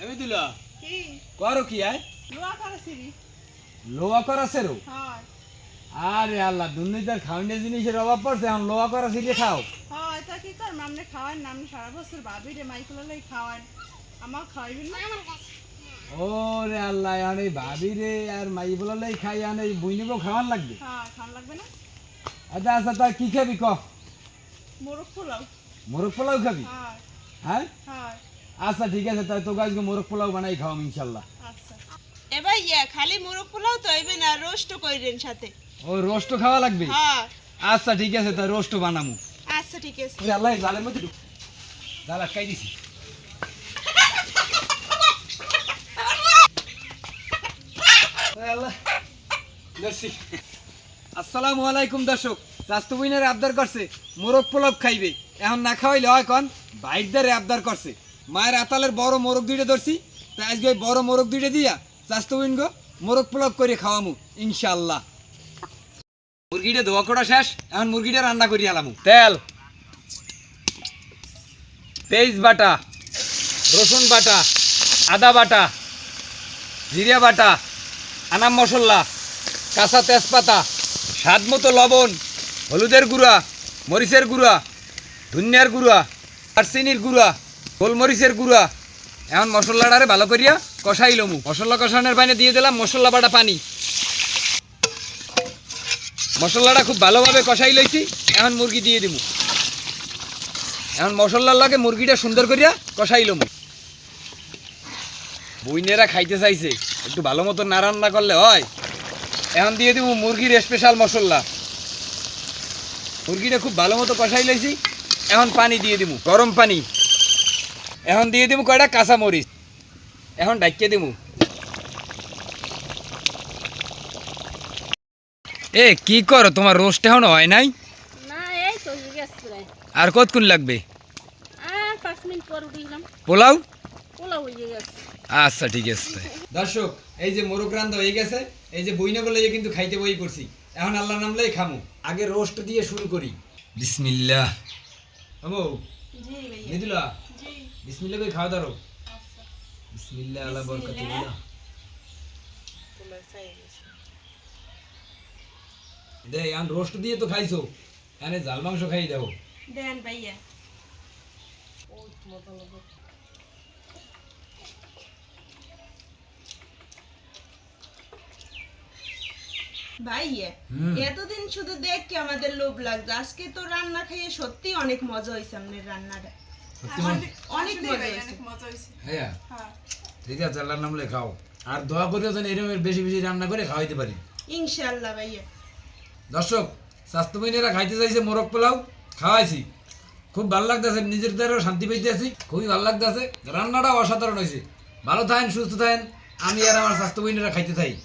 আমি দিলা কি করো কি আয় লোয়া করেছি লোয়া করাছে রো হয় আরে আল্লাহ দুর্নীতির খাওয়ানোর জিনিসের অভাব পড়ছে এখন লোয়া করা শিখে খাও হয় তা কি কর আপনি খাওয়ান না আপনি সারা বছর ভাবি রে মাইকুলাই খাওয়ান আমার খাওয়াইবেন না ও রে আল্লাহ এখন এই ভাবি রে আর মাই বলালেই খাই এখন এই বইনিবো খাওয়ান লাগবে হ্যাঁ খাওয়ান লাগবে না আচ্ছা আচ্ছা তা কি খাবি ক মোরগ পোলাও মোরগ পোলাও খাবি হয় হ্যাঁ হয় আচ্ছা ঠিক আছে তাই তোকে আজকে মোরগ পোলাও বানাই খাওয়াম ইনশাল্লাহ আচ্ছা এবার খালি মোরগ পোলাও তো হইবে না রোস্ট কইরেন সাথে ও রোস্ট খাওয়া লাগবে হ্যাঁ আচ্ছা ঠিক আছে তাই রোস্ট বানামু আচ্ছা ঠিক আছে ওরে আল্লাহ জালের মধ্যে ঢুক। জাল আটকাই দিছি ওরে আল্লাহ ধরছি। আসসালামু আলাইকুম দর্শক স্বাস্থ্য বইনের আবদার করছে মোরগ পোলাও খাইবে এখন না খাওয়াইলে হয় কন বাইকদারে আবদার করছে মায়ের আতালের বড় মোরগ দুইটা ধরছি তাই আজকে ওই বড় মোরগ দুইটা দিয়া স্বাস্থ্য বইন গো মোরগ পোলাও করে খাওয়ামু ইনশাআল্লাহ। মুরগিটা ধোয়া করা শেষ এখন মুরগিটা রান্না করি আলামু তেল পেঁয়াজ বাটা রসুন বাটা আদা বাটা জিরা বাটা আনাম মশলা কাঁচা তেজপাতা স্বাদ মতো লবণ হলুদের গুঁড়া মরিচের গুঁড়া ধনিয়ার গুঁড়া আর চিনির গুঁড়া গোলমরিচের গুঁড়া এখন মশলাটারে ভালো করিয়া কষাই লমু মশলা কষানোর বাইরে দিয়ে দিলাম মশলা বাটা পানি মশলাটা খুব ভালোভাবে কষাই লইছি এখন মুরগি দিয়ে দিব এখন মশলার লগে মুরগিটা সুন্দর করিয়া কষাই লমু বইনেরা খাইতে চাইছে একটু ভালো মতো না রান্না করলে হয় এখন দিয়ে দিব মুরগির স্পেশাল মশলা মুরগিটা খুব ভালো মতো কষাই লইছি এখন পানি দিয়ে দিব গরম পানি এখন দিয়ে দিব কয়টা কাঁচা মরিচ এখন ডাকিয়ে দিব এ কি করো তোমার রোস্ট এখনো হয় নাই না এই তো গেছে প্রায় আর কতক্ষণ লাগবে আর 5 মিনিট পর উঠিলাম পোলাও পোলাও হয়ে গেছে আচ্ছা ঠিক আছে দর্শক এই যে মোরগ রান্না হয়ে গেছে এই যে বইনা বলে যে কিন্তু খাইতে বই করছি এখন আল্লাহ নামলেই খামু আগে রোস্ট দিয়ে শুরু করি বিসমিল্লাহ আমো জি ভাইয়া নিদিলা জি বিসমিল্লাহ কই খাওয়া দাও আচ্ছা বিসমিল্লাহ আল্লাহ বরকাতুল্লাহ পোলাও চাই গেছে দে এখন রোস্ট দিয়ে তো খাইছো এখানে জাল মাংস খাই দাও দেন ভাইয়া ও মজা লাগে ভাইয়া এতদিন শুধু দেখে আমাদের লোভ লাগতো আজকে তো রান্না খেয়ে সত্যি অনেক মজা হয়েছে আপনার রান্নাটা সত্যি অনেক মজা হয়েছে হ্যাঁ হ্যাঁ ঠিক আছে আল্লাহর নামলে খাও আর দোয়া করিও যেন এরকম বেশি বেশি রান্না করে খাওয়াইতে পারি ইনশাআল্লাহ ভাইয়া দর্শক স্বাস্থ্য বইনেরা খাইতে চাইছে মোরগ পোলাও খাওয়াইছি খুব ভালো লাগতেছে নিজের দ্বারাও শান্তি পাইতেছি খুবই ভালো লাগতেছে রান্নাটাও অসাধারণ হয়েছে ভালো থাকেন সুস্থ থাকেন আমি আর আমার স্বাস্থ্য বইনেরা খাইতে থাকি।